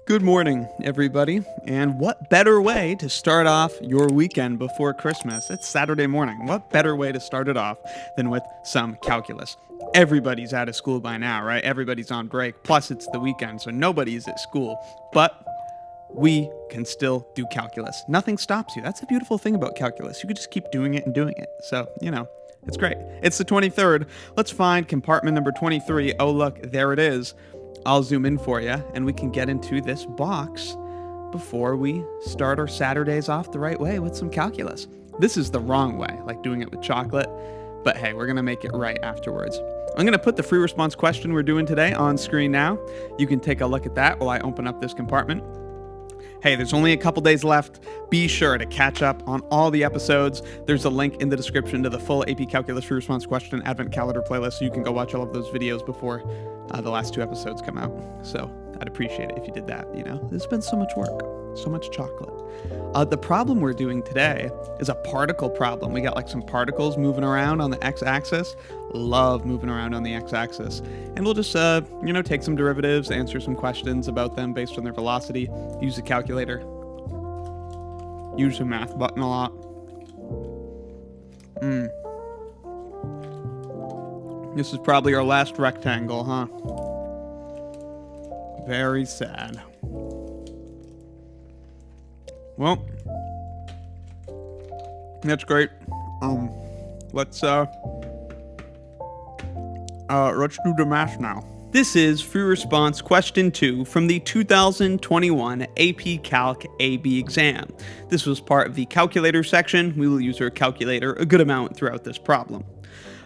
Good morning, everybody. And what better way to start off your weekend before Christmas? It's Saturday morning. What better way to start it off than with some calculus? Everybody's out of school by now, right? Everybody's on break. Plus, it's the weekend, so nobody's at school. But we can still do calculus. Nothing stops you. That's the beautiful thing about calculus. You could just keep doing it and doing it. So, it's great. It's the 23rd. Let's find compartment number 23. Oh, look, there it is. I'll zoom in for you, and we can get into this box before we start our Saturdays off the right way with some calculus. This is the wrong way, like doing it with chocolate, but hey, we're going to make it right afterwards. I'm going to put the free response question we're doing today on screen now. You can take a look at that while I open up this compartment. Hey, there's only a couple days left. Be sure to catch up on all the episodes. There's a link in the description to the full AP Calculus Free Response Question Advent Calendar playlist, so you can go watch all of those videos before the last two episodes come out. So I'd appreciate it if you did that. There's been so much work, so much chocolate. The problem we're doing today is a particle problem. We got like some particles moving around on the x-axis. Love moving around on the x-axis. And we'll just, take some derivatives, answer some questions about them based on their velocity, use the calculator, use the math button a lot. This is probably our last rectangle, huh? Very sad. Well, that's great. Let's do the math now. This is free response question 2 from the 2021 AP Calc AB exam. This was part of the calculator section. We will use our calculator a good amount throughout this problem.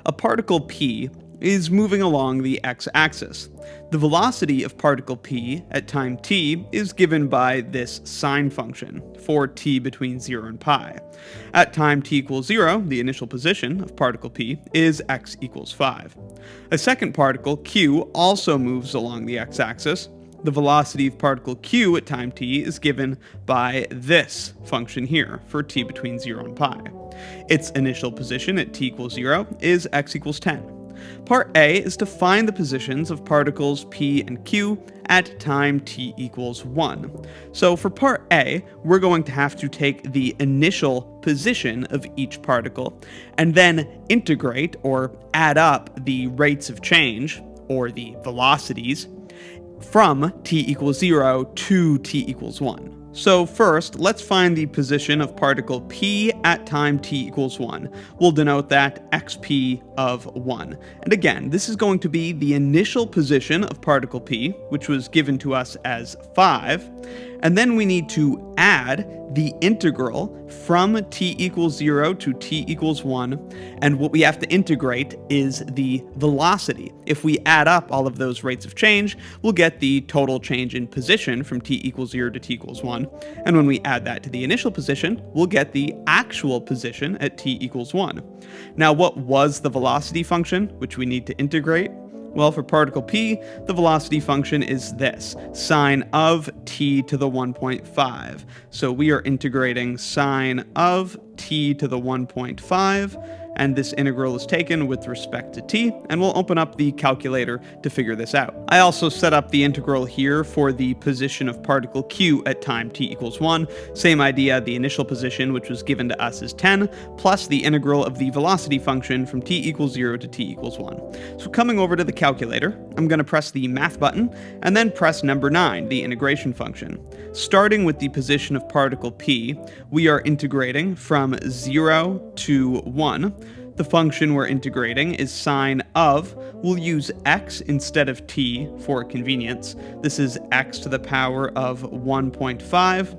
A particle P is moving along the x-axis. The velocity of particle P at time t is given by this sine function for t between 0 and pi. At time t equals 0, the initial position of particle P is x equals 5. A second particle, Q, also moves along the x-axis. The velocity of particle Q at time t is given by this function here for t between 0 and pi. Its initial position at t equals 0 is x equals 10. Part A is to find the positions of particles P and Q at time t equals 1. So for part A, we're going to have to take the initial position of each particle and then integrate or add up the rates of change, or the velocities, from t equals 0 to t equals 1. So first, let's find the position of particle P at time t equals 1. We'll denote that xp of 1. And again, this is going to be the initial position of particle P, which was given to us as 5. And then we need to add the integral from t equals 0 to t equals 1. And what we have to integrate is the velocity. If we add up all of those rates of change, we'll get the total change in position from t equals 0 to t equals 1. And when we add that to the initial position, we'll get the actual position at t equals 1. Now, what was the velocity function, which we need to integrate? Well, for particle P, the velocity function is this, sine of t to the 1.5. So we are integrating sine of t to the 1.5, and this integral is taken with respect to t, and we'll open up the calculator to figure this out. I also set up the integral here for the position of particle Q at time t equals 1. Same idea, the initial position, which was given to us, is 10, plus the integral of the velocity function from t equals 0 to t equals 1. So coming over to the calculator, I'm going to press the math button, and then press number 9, the integration function. Starting with the position of particle P, we are integrating from 0 to 1. The function we're integrating is sine of, we'll use x instead of t for convenience. This is x to the power of 1.5,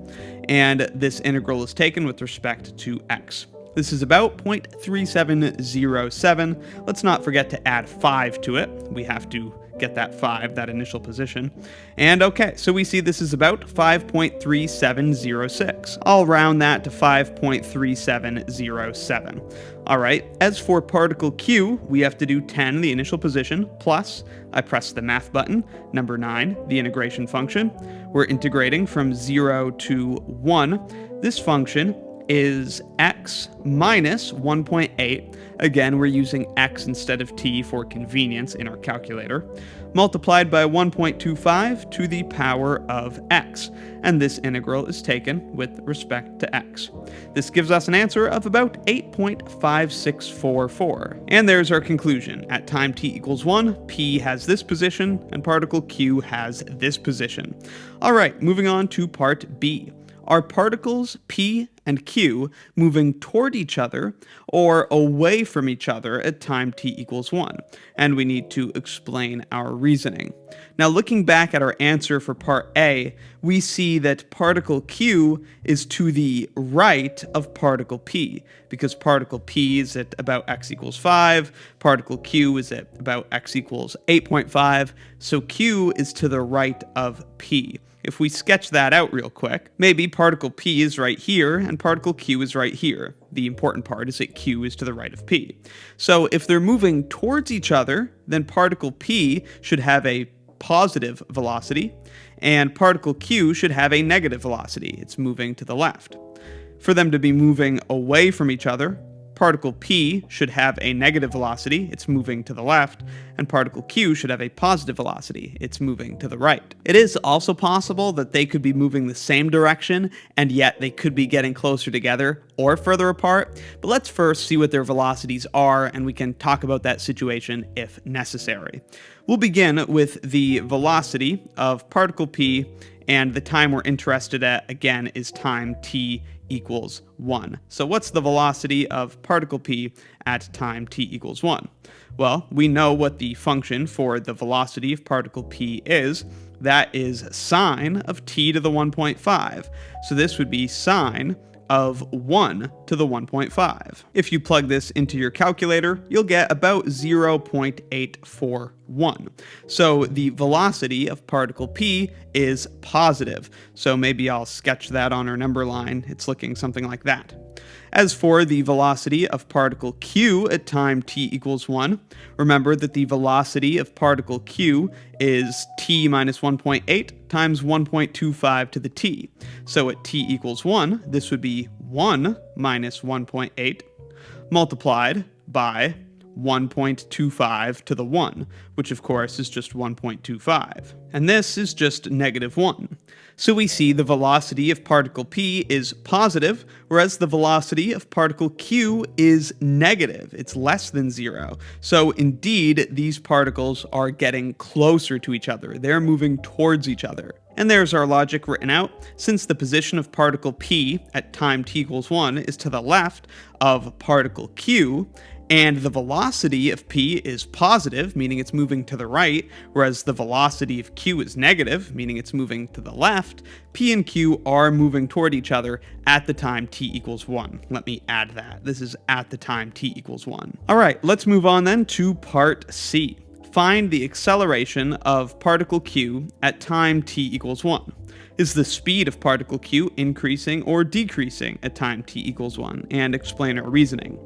and this integral is taken with respect to x. This is about 0.3707. Let's not forget to add 5 to it. We have to get that 5, that initial position. And okay, so we see this is about 5.3706. I'll round that to 5.3707. All right, as for particle Q, we have to do 10, the initial position, plus, I press the math button, number 9, the integration function. We're integrating from 0 to 1. This function is x minus 1.8. Again, we're using x instead of t for convenience in our calculator, multiplied by 1.25 to the power of x, and this integral is taken with respect to x. This gives us an answer of about 8.5644. And there's our conclusion. At time t equals 1, p has this position, and particle q has this position. All right, moving on to part B. Are particles p and q moving toward each other or away from each other at time t equals 1? And we need to explain our reasoning. Now, looking back at our answer for part A, we see that particle q is to the right of particle p, because particle p is at about x equals 5, particle q is at about x equals 8.5, so q is to the right of p. If we sketch that out real quick, maybe particle p is right here and particle q is right here. The important part is that q is to the right of p. So if they're moving towards each other, then particle p should have a positive velocity, and particle q should have a negative velocity. It's moving to the left. For them to be moving away from each other, particle p should have a negative velocity, it's moving to the left, and particle q should have a positive velocity, it's moving to the right. It is also possible that they could be moving the same direction, and yet they could be getting closer together or further apart, but let's first see what their velocities are, and we can talk about that situation if necessary. We'll begin with the velocity of particle p, and the time we're interested at, again, is time t equals 1. So what's the velocity of particle p at time t equals 1? Well, we know what the function for the velocity of particle p is. That is sine of t to the 1.5. So this would be sine of 1 to the 1.5. If you plug this into your calculator, you'll get about 0.841. So the velocity of particle p is positive. So maybe I'll sketch that on our number line. It's looking something like that. As for the velocity of particle q at time t equals 1, remember that the velocity of particle q is t minus 1.8 times 1.25 to the t. So at t equals 1, this would be 1 minus 1.8 multiplied by 1.25 to the 1, which of course is just 1.25. And this is just negative 1. So we see the velocity of particle p is positive, whereas the velocity of particle q is negative. It's less than 0. So indeed, these particles are getting closer to each other. They're moving towards each other. And there's our logic written out. Since the position of particle p at time t equals 1 is to the left of particle q, and the velocity of p is positive, meaning it's moving to the right, whereas the velocity of q is negative, meaning it's moving to the left, p and q are moving toward each other at the time t equals 1. Let me add that. This is at the time t equals 1. All right, let's move on then to part C. Find the acceleration of particle q at time t equals 1. Is the speed of particle q increasing or decreasing at time t equals 1? And explain our reasoning.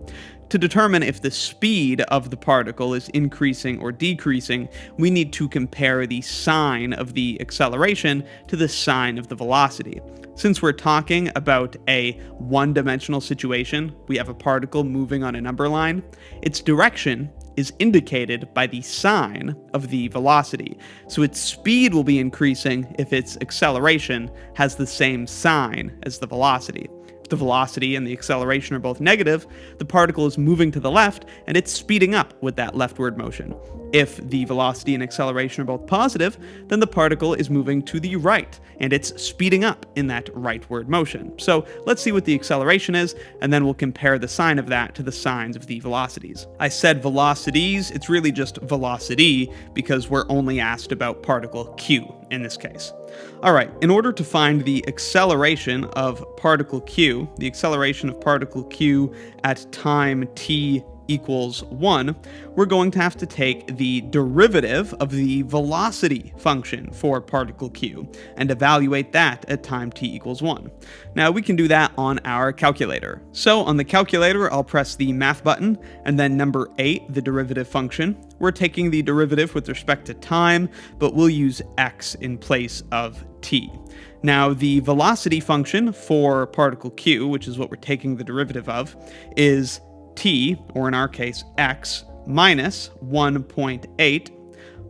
To determine if the speed of the particle is increasing or decreasing, we need to compare the sign of the acceleration to the sign of the velocity. Since we're talking about a one-dimensional situation, we have a particle moving on a number line, its direction is indicated by the sign of the velocity. So its speed will be increasing if its acceleration has the same sign as the velocity. If the velocity and the acceleration are both negative, the particle is moving to the left and it's speeding up with that leftward motion. If the velocity and acceleration are both positive, then the particle is moving to the right and it's speeding up in that rightward motion. So let's see what the acceleration is, and then we'll compare the sign of that to the signs of the velocities. I said velocities, it's really just velocity because we're only asked about particle q in this case. All right, in order to find the acceleration of particle q, the acceleration of particle q at time t equals 1, we're going to have to take the derivative of the velocity function for particle q and evaluate that at time t equals 1. Now we can do that on our calculator. So on the calculator, I'll press the math button and then number 8, the derivative function. We're taking the derivative with respect to time, but we'll use x in place of t. Now, the velocity function for particle q, which is what we're taking the derivative of, is t, or in our case, x, minus 1.8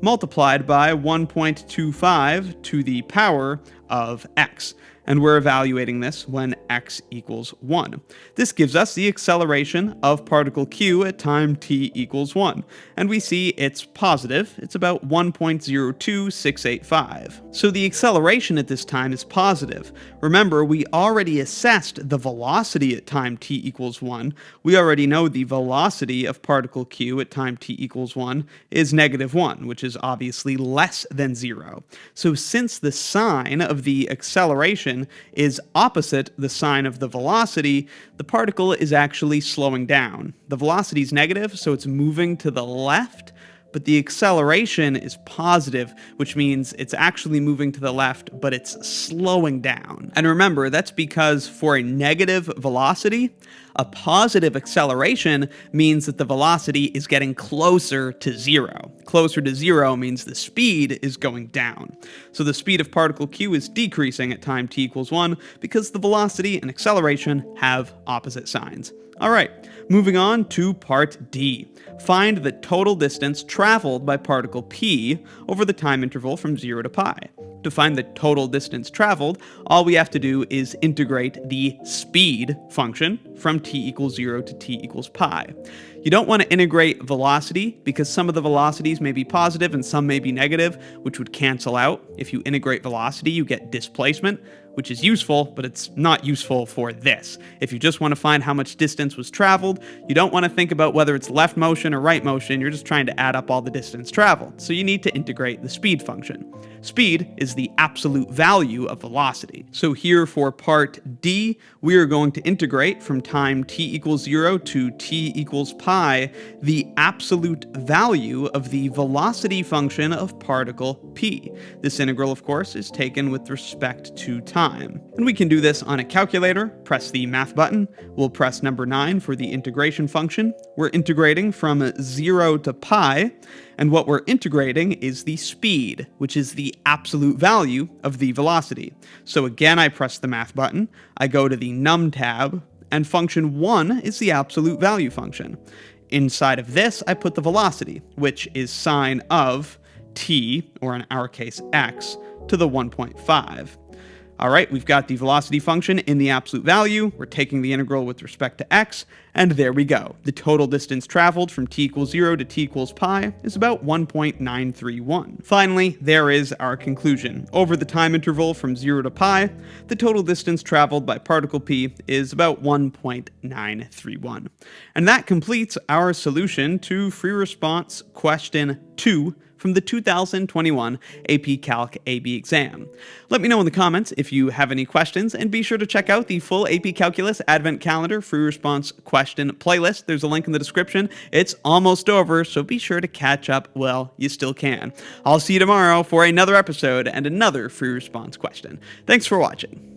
multiplied by 1.25 to the power of x. And we're evaluating this when x equals 1. This gives us the acceleration of particle q at time t equals 1. And we see it's positive. It's about 1.02685. So the acceleration at this time is positive. Remember, we already assessed the velocity at time t equals 1. We already know the velocity of particle q at time t equals 1 is -1, which is obviously less than 0. So since the sign of the acceleration is opposite the sign of the velocity, the particle is actually slowing down. The velocity is negative, so it's moving to the left, but the acceleration is positive, which means it's actually moving to the left, but it's slowing down. And remember, that's because for a negative velocity, a positive acceleration means that the velocity is getting closer to 0. Closer to 0 means the speed is going down. So the speed of particle q is decreasing at time t equals 1 because the velocity and acceleration have opposite signs. All right, moving on to part D. Find the total distance traveled by particle p over the time interval from 0 to pi. To find the total distance traveled, all we have to do is integrate the speed function from t equals 0 to t equals pi. You don't want to integrate velocity because some of the velocities may be positive and some may be negative, which would cancel out. If you integrate velocity, you get displacement, which is useful, but it's not useful for this. If you just want to find how much distance was traveled, you don't want to think about whether it's left motion or right motion, you're just trying to add up all the distance traveled. So you need to integrate the speed function. Speed is the absolute value of velocity. So here for part D, we are going to integrate from time t equals 0 to t equals pi the absolute value of the velocity function of particle p. This integral, of course, is taken with respect to time. And we can do this on a calculator. Press the math button. We'll press number 9 for the integration function. We're integrating from 0 to pi, and what we're integrating is the speed, which is the absolute value of the velocity. So again, I press the math button. I go to the num tab, and function 1 is the absolute value function. Inside of this, I put the velocity, which is sine of t, or in our case x, to the 1.5. All right, we've got the velocity function in the absolute value. We're taking the integral with respect to x, and there we go. The total distance traveled from t equals 0 to t equals pi is about 1.931. Finally, there is our conclusion. Over the time interval from 0 to pi, the total distance traveled by particle p is about 1.931. And that completes our solution to free response question 2 from the 2021 AP Calc AB exam. Let me know in the comments if you have any questions, and be sure to check out the full AP Calculus Advent Calendar free response question playlist. There's a link in the description. It's almost over, so be sure to catch up while you still can. I'll see you tomorrow for another episode and another free response question. Thanks for watching.